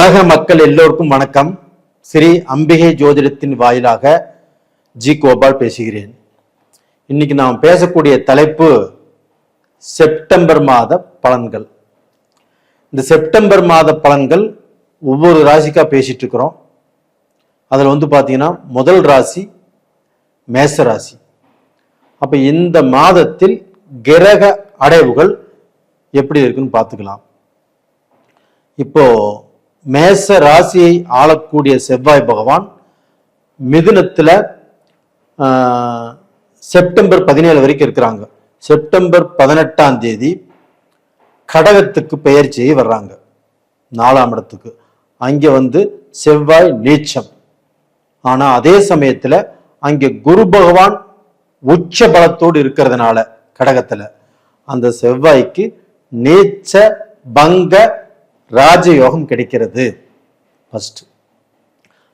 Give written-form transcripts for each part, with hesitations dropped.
உலக மக்கள் எல்லோருக்கும் வணக்கம். ஸ்ரீ அம்பிகை ஜோதிடத்தின் வாயிலாக ஜி கோபால் பேசுகிறேன். இன்னைக்கு நாம் பேசக்கூடிய தலைப்பு செப்டம்பர் மாத பலன்கள். இந்த செப்டம்பர் மாத பலன்கள் ஒவ்வொரு ராசிக்கா பேசிட்டு இருக்கிறோம். அதில் பார்த்தீங்கன்னா முதல் ராசி மேச ராசி. அப்ப இந்த மாதத்தில் கிரக அடைவுகள் எப்படி இருக்குன்னு பார்த்துக்கலாம். இப்போ மேச ராசியை ஆளக்கூடிய செவ்வாய் பகவான் மிதுனத்துல செப்டம்பர் 17 வரைக்கும் இருக்கிறாங்க. செப்டம்பர் 18ஆம் தேதி கடகத்துக்கு பெயர்ச்சியை வர்றாங்க, 4ஆம் இடத்துக்கு. அங்க செவ்வாய் நீச்சம். ஆனா அதே சமயத்துல அங்க குரு பகவான் உச்ச பலத்தோடு இருக்கிறதுனால கடகத்துல அந்த செவ்வாய்க்கு நீச்ச பங்க ராஜயோகம் கிடைக்கிறது. ஃபர்ஸ்ட்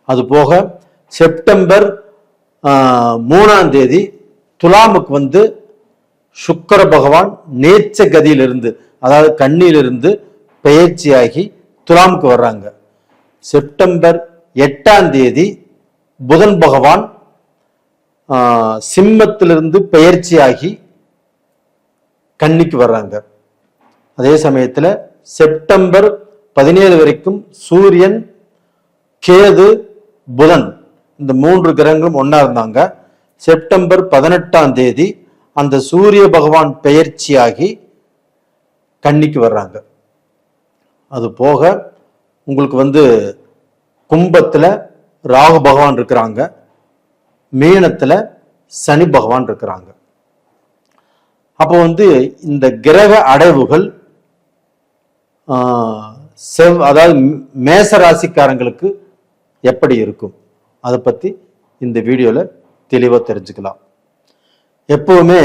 அது போக செப்டம்பர் 3ஆம் தேதி துலாமுக்கு சுக்கிர பகவான் நீச்ச கதியிலிருந்து, அதாவது கண்ணியிலிருந்து பெயர்ச்சியாகி துலாமுக்கு வர்றாங்க. செப்டம்பர் 8ஆம் தேதி புதன் பகவான் சிம்மத்திலிருந்து பெயர்ச்சியாகி கன்னிக்கு வர்றாங்க. அதே சமயத்துல செப்டம்பர் 17 வரைக்கும் சூரியன், கேது, புதன் இந்த 3 கிரகங்களும் ஒன்னா இருந்தாங்க. செப்டம்பர் 18ஆம் தேதி அந்த சூரிய பகவான் பெயர்ச்சியாகி கன்னிக்கு வர்றாங்க. அது போக உங்களுக்கு கும்பத்துல ராகு பகவான் இருக்கிறாங்க, மீனத்துல சனி பகவான் இருக்கிறாங்க. அப்போ இந்த கிரக அடைவுகள் அதாவது மேச ராசிக்காரங்களுக்கு எப்படி இருக்கும் அதை பத்தி இந்த வீடியோல தெளிவா தெரிஞ்சுக்கலாம். எப்பவுமே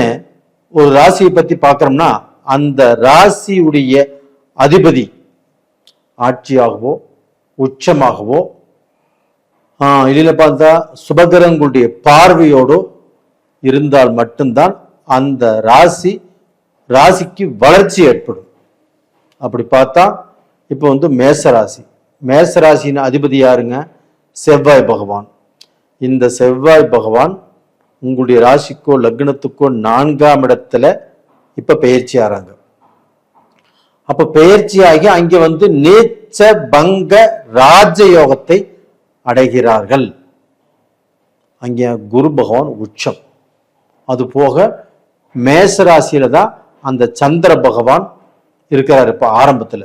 ஒரு ராசியை பத்தி பார்க்கறோம்னா அந்த ராசியுடைய அதிபதி ஆட்சியாகவோ உச்சமாகவோ இல்ல பார்த்தா சுபகிரகங்களுடைய பார்வையோடோ இருந்தால் மட்டும்தான் அந்த ராசிக்கு வளர்ச்சி ஏற்படும். அப்படி பார்த்தா இப்போ மேசராசி. மேசராசியின் அதிபதி யாருங்க? செவ்வாய் பகவான். இந்த செவ்வாய் பகவான் உங்களுடைய ராசிக்கோ லக்னத்துக்கோ 4ஆம் இடத்துல இப்ப பெயர்ச்சி ஆறாங்க. அப்ப பெயர்ச்சியாகி அங்க நீச்ச பங்க ராஜயோகத்தை அடைகிறார்கள். அங்க குரு பகவான் உச்சம். அது போக மேசராசியில தான் அந்த சந்திர பகவான் இருக்கிறார் இப்ப ஆரம்பத்துல.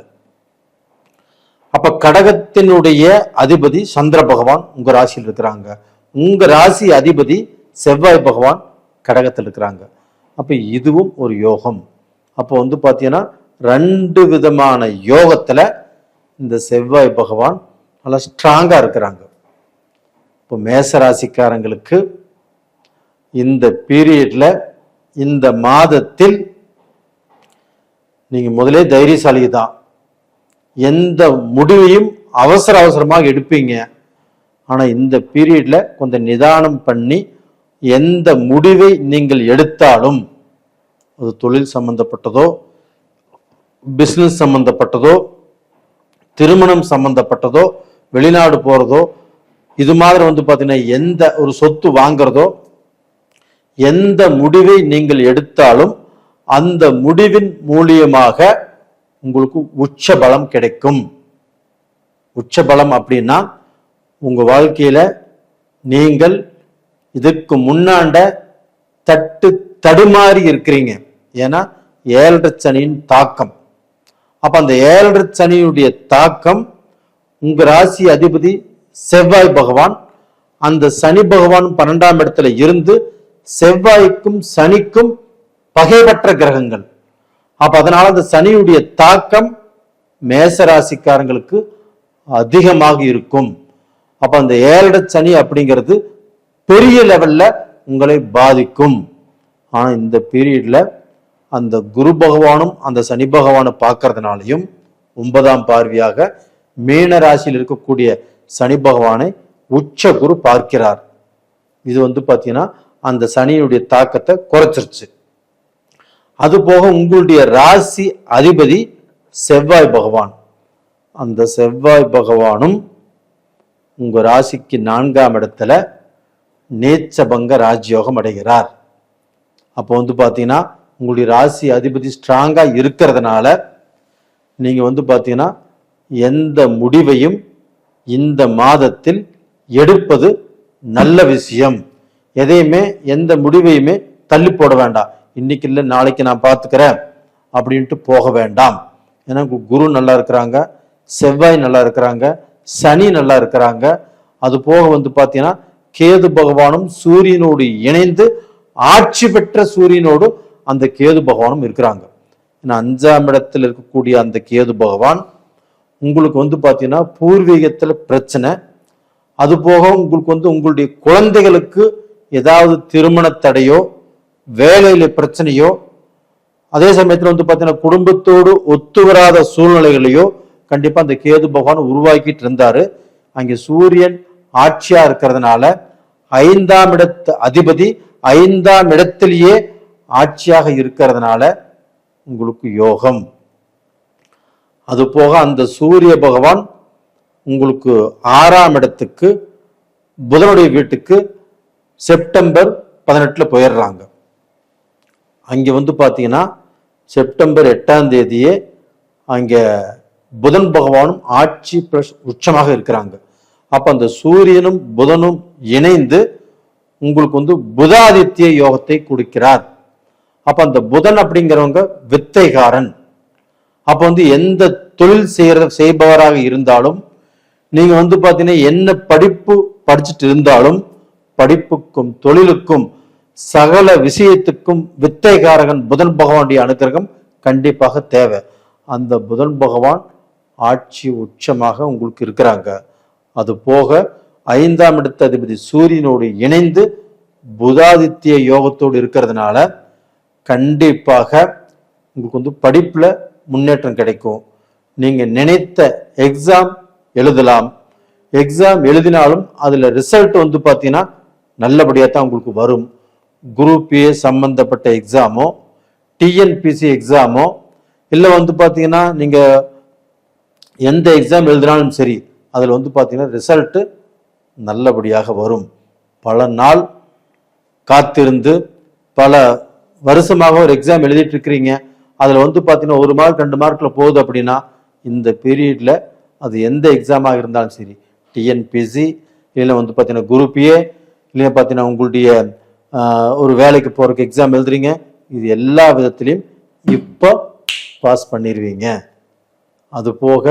அப்ப கடகத்தினுடைய அதிபதி சந்திர பகவான் உங்க ராசியில் இருக்கிறாங்க. உங்க ராசி அதிபதி செவ்வாய் பகவான் கடகத்தில் இருக்கிறாங்க. அப்ப இதுவும் ஒரு யோகம். அப்போ பாத்தீங்கன்னா 2 விதமான யோகத்துல இந்த செவ்வாய் பகவான் நல்லா ஸ்ட்ராங்கா இருக்கிறாங்க. இப்போ மேசராசிக்காரங்களுக்கு இந்த பீரியட்ல, இந்த மாதத்தில் நீங்க முதலே தைரியசாலி தான். எந்த முடிவையும் அவசரமாக எடுப்பீங்க. ஆனா இந்த பீரியட்ல கொஞ்சம் நிதானம் பண்ணி எந்த முடிவை நீங்கள் எடுத்தாலும், அது தொழில் சம்பந்தப்பட்டதோ, பிசினஸ் சம்பந்தப்பட்டதோ, திருமணம் சம்பந்தப்பட்டதோ, வெளிநாடு போறதோ, இது மாதிரி பாத்தீங்கன்னா எந்த ஒரு சொத்து வாங்குறதோ, எந்த முடிவை நீங்கள் எடுத்தாலும் அந்த முடிவின் மூலியமாக உங்களுக்கு உச்ச பலம் கிடைக்கும். உச்ச பலம் அப்படின்னா உங்க வாழ்க்கையில நீங்கள் இதுக்கு முன்னாண்ட தடுமாறி இருக்கிறீங்க. ஏன்னா 7.5 சனியின் தாக்கம். அப்ப அந்த 7.5 சனியுடைய தாக்கம் உங்க ராசி அதிபதி செவ்வாய் பகவான், அந்த சனி பகவான் 12ஆம் இடத்துல இருந்து செவ்வாய்க்கும் சனிக்கும் பகைபற்ற கிரகங்கள். அப்ப அதனால அந்த சனியுடைய தாக்கம் மேசராசிக்காரங்களுக்கு அதிகமாக இருக்கும். அப்ப அந்த 7.5 சனி அப்படிங்கிறது பெரிய லெவல்ல உங்களை பாதிக்கும். ஆனா இந்த பீரியட்ல அந்த குரு பகவானும் அந்த சனி பகவானை பார்க்கறதுனாலையும் 9ஆம் பார்வையாக மீன ராசியில் இருக்கக்கூடிய சனி பகவானை உச்ச குரு பார்க்கிறார். இது பாத்தீங்கன்னா அந்த சனியுடைய தாக்கத்தை குறைச்சிருச்சு. அது போக உங்களுடைய ராசி அதிபதி செவ்வாய் பகவான் அந்த செவ்வாய் பகவானும் உங்க ராசிக்கு 4ஆம் இடத்துல நீச்சபங்க ராஜயோகம் அடைகிறார். அப்போ பாத்தீங்கன்னா உங்களுடைய ராசி அதிபதி ஸ்ட்ராங்கா இருக்கிறதுனால நீங்க பாத்தீங்கன்னா எந்த முடிவையும் இந்த மாதத்தில் எடுப்பது நல்ல விஷயம். எதையுமே எந்த முடிவையுமே தள்ளி போட வேண்டாம். இன்னைக்கு இல்லை நாளைக்கு நான் பார்த்துக்கிறேன் அப்படின்ட்டு போக வேண்டாம். ஏன்னா குரு நல்லா இருக்கிறாங்க, செவ்வாய் நல்லா இருக்கிறாங்க, சனி நல்லா இருக்கிறாங்க. அது போக பாத்தீங்கன்னா கேது பகவானும் சூரியனோடு இணைந்து ஆட்சி பெற்ற சூரியனோடு அந்த கேது பகவானும் இருக்கிறாங்க. ஏன்னா 5ஆம் இடத்தில் இருக்கக்கூடிய அந்த கேது பகவான் உங்களுக்கு பாத்தீங்கன்னா பூர்வீகத்துல பிரச்சனை, அது போக உங்களுக்கு உங்களுடைய குழந்தைகளுக்கு ஏதாவது திருமண தடையோ வேலையில பிரச்சனையோ, அதே சமயத்துல பாத்தீங்கன்னா குடும்பத்தோடு ஒத்து வராத சூழ்நிலைகளையோ கண்டிப்பா அந்த கேது பகவான் உருவாக்கிட்டு இருந்தாரு. அங்கே சூரியன் ஆட்சியா இருக்கிறதுனால 5ஆம் இடத்து அதிபதி 5ஆம் இடத்திலேயே ஆட்சியாக இருக்கிறதுனால உங்களுக்கு யோகம். அது போக அந்த சூரிய பகவான் உங்களுக்கு 6ஆம் இடத்துக்கு புதனுடைய வீட்டுக்கு செப்டம்பர் 18 போயிடுறாங்க. அங்க பாத்தீங்கன்னா செப்டம்பர் 8ஆம் தேதியே அங்க புதன் பகவானும் ஆட்சி பிளஸ் உச்சமாக இருக்கிறாங்க. அப்ப அந்த சூரியனும் புதனும் இணைந்து உங்களுக்கு புதாதித்ய யோகத்தை கொடுக்கிறார். அப்ப அந்த புதன் அப்படிங்கிறவங்க வித்தைகாரன். அப்ப எந்த தொழில் செய்பவராக இருந்தாலும் நீங்க பாத்தீங்கன்னா என்ன படிப்பு படிச்சுட்டு இருந்தாலும் படிப்புக்கும் தொழிலுக்கும் சகல விஷயத்துக்கும் வித்தைகாரகன் புதன் பகவானுடைய அனுகிரகம் கண்டிப்பாக தேவை. அந்த புதன் பகவான் ஆட்சி உச்சமாக உங்களுக்கு இருக்கிறாங்க. அது போக 5ஆம் இடத்து அதிபதி சூரியனோடு இணைந்து புதாதித்ய யோகத்தோடு இருக்கிறதுனால கண்டிப்பாக உங்களுக்கு படிப்புல முன்னேற்றம் கிடைக்கும். நீங்க நினைத்த எக்ஸாம் எழுதலாம். எக்ஸாம் எழுதினாலும் அதுல ரிசல்ட் பாத்தீங்கன்னா நல்லபடியா தான் உங்களுக்கு வரும். குரூப் ஏ சம்பந்தப்பட்ட எக்ஸாமோ டிஎன்பிசி எக்ஸாமோ இல்ல பாத்தீங்கன்னா நீங்க எந்த எக்ஸாம் எழுதினாலும் சரி அதுல பாத்தீங்கன்னா ரிசல்ட் நல்லபடியாக வரும். பல நாள் காத்திருந்து பல வருஷமாக ஒரு எக்ஸாம் எழுதிட்டு இருக்கிறீங்க, அதுல பாத்தீங்கன்னா 1 மார்க் 2 மார்க்ல போகுது அப்படின்னா இந்த பீரியட்ல அது எந்த எக்ஸாமாக இருந்தாலும் சரி, டிஎன்பிசி இல்லை பாத்தீங்கன்னா குரூப் ஏ இல்லை பாத்தீங்கன்னா உங்களுடைய ஒரு வேலைக்கு போறதுக்கு எக்ஸாம் எழுதுறீங்க, இது எல்லா விதத்திலையும் இப்போ பாஸ் பண்ணிடுவீங்க. அது போக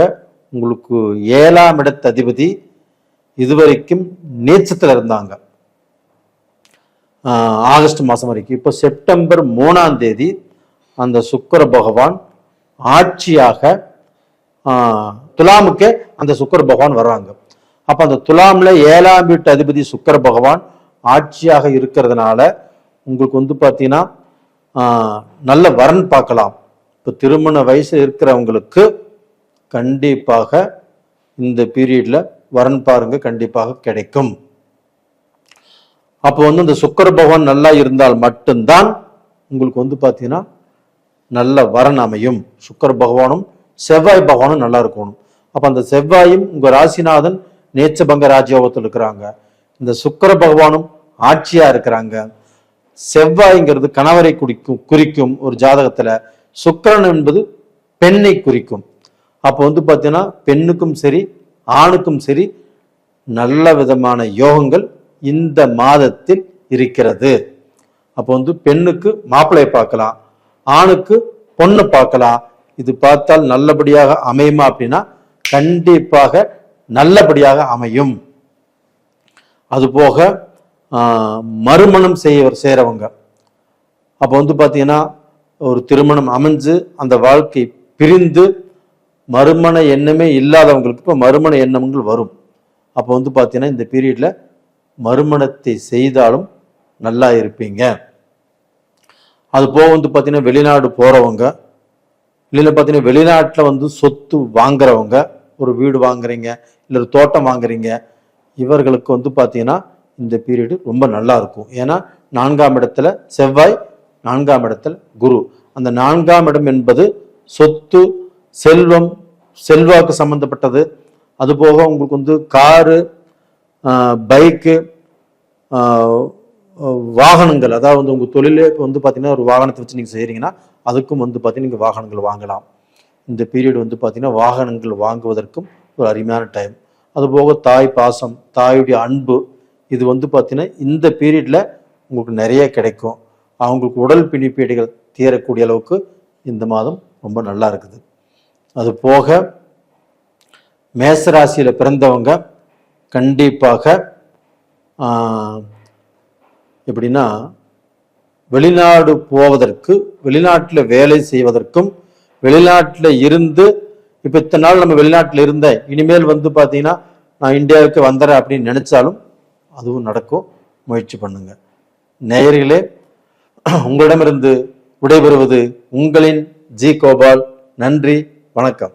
உங்களுக்கு 7ஆம் இடத்து அதிபதி இதுவரைக்கும் நீச்சத்துல இருந்தாங்க ஆகஸ்ட் மாசம் வரைக்கும். இப்போ செப்டம்பர் 3ஆம் தேதி அந்த சுக்கிர பகவான் ஆட்சியாக துலாமுக்கே அந்த சுக்கிர பகவான் வர்றாங்க. அப்ப அந்த துலாம்ல 7ஆம் வீட்டு அதிபதி சுக்கிர பகவான் ஆட்சியாக இருக்கிறதுனால உங்களுக்கு பாத்தீங்கன்னா நல்ல வரன் பார்க்கலாம். இப்போ திருமண வயசு இருக்கிறவங்களுக்கு கண்டிப்பாக இந்த பீரியட்ல வரன் பாருங்க கண்டிப்பாக கிடைக்கும். அப்போ இந்த சுக்கிர பகவான் நல்லா இருந்தால் மட்டும்தான் உங்களுக்கு பாத்தீங்கன்னா நல்ல வரன் அமையும். சுக்கிர பகவானும் செவ்வாய் பகவானும் நல்லா இருக்கணும். அப்ப அந்த செவ்வாயும் உங்க ராசிநாதன் நேச்சபங்க ராஜயோகத்தில் இருக்கிறாங்க. இந்த சுக்கிர பகவானும் ஆட்சியா இருக்கிறாங்க. செவ்வாய்ங்கிறது கணவரை குறிக்கும் ஒரு ஜாதகத்துல, சுக்கிரன் என்பது பெண்ணை குறிக்கும். அப்போ பாத்தீங்கன்னா பெண்ணுக்கும் சரி ஆணுக்கும் சரி நல்ல விதமான யோகங்கள் இந்த மாதத்தில் இருக்கிறது. அப்போ பெண்ணுக்கு மாப்பிள்ளை பார்க்கலாம், ஆணுக்கு பொண்ணு பார்க்கலாம். இது பார்த்தால் நல்லபடியாக அமையுமா அப்படின்னா கண்டிப்பாக நல்லபடியாக அமையும். அது போக மறுமணம் செய்யறவங்க அப்போ பாத்தீங்கன்னா ஒரு திருமணம் அமைஞ்சு அந்த வாழ்க்கை பிரிந்து மறுமண எண்ணமே இல்லாதவங்களுக்கு இப்போ மறுமண எண்ணங்கள் வரும். அப்போ பாத்தீங்கன்னா இந்த பீரியட்ல மறுமணத்தை செய்தாலும் நல்லா இருப்பீங்க. அது போக பாத்தீங்கன்னா வெளிநாடு போறவங்க இல்லைன்னா பாத்தீங்கன்னா வெளிநாட்டுல சொத்து வாங்குறவங்க, ஒரு வீடு வாங்குறீங்க இல்ல ஒரு தோட்டம் வாங்குறீங்க, இவர்களுக்கு பாத்தீங்கன்னா இந்த பீரியடு ரொம்ப நல்லா இருக்கும். ஏன்னா 4ஆம் இடத்துல செவ்வாய், 4ஆம் இடத்துல குரு. அந்த 4ஆம் இடம் என்பது சொத்து, செல்வம், செல்வாக்கு சம்பந்தப்பட்டது, அதுபோக உங்களுக்கு வந்து காரு, பைக்கு, வாகனங்கள், அதாவது உங்கள் தொழிலே இப்போ வந்து பார்த்தீங்கன்னா ஒரு வாகனத்தை வச்சு நீங்கள் செய்கிறீங்கன்னா அதுக்கும் வந்து பார்த்தீங்கன்னா நீங்கள் வாகனங்கள் வாங்கலாம். இந்த பீரியட் வந்து பார்த்தீங்கன்னா வாகனங்கள் வாங்குவதற்கும் ஒரு அருமையான டைம். அதுபோக தாய் பாசம், தாயுடைய அன்பு, இது வந்து பார்த்தீங்கன்னா இந்த பீரியடில் உங்களுக்கு நிறைய கிடைக்கும். அவங்களுக்கு உடல் பிணிப்பீடுகள் தீரக்கூடிய அளவுக்கு இந்த மாதம் ரொம்ப நல்லா இருக்குது. அது போக மேசராசியில் பிறந்தவங்க கண்டிப்பாக எப்படின்னா வெளிநாடு போவதற்கு, வெளிநாட்டில் வேலை செய்வதற்கும், வெளிநாட்டில் இருந்து இப்போ இத்தனை நாள் நம்ம வெளிநாட்டில் இருந்தேன், இனிமேல் வந்து பார்த்தீங்கன்னா நான் இந்தியாவுக்கு வந்துடுறேன் அப்படின்னு நினைச்சாலும் அதுவும் நடக்கும். முயற்சி பண்ணுங்க. நேயர்களே, உங்களிடமிருந்து விடைபெறுவது உங்களின் ஜி கோபால். நன்றி, வணக்கம்.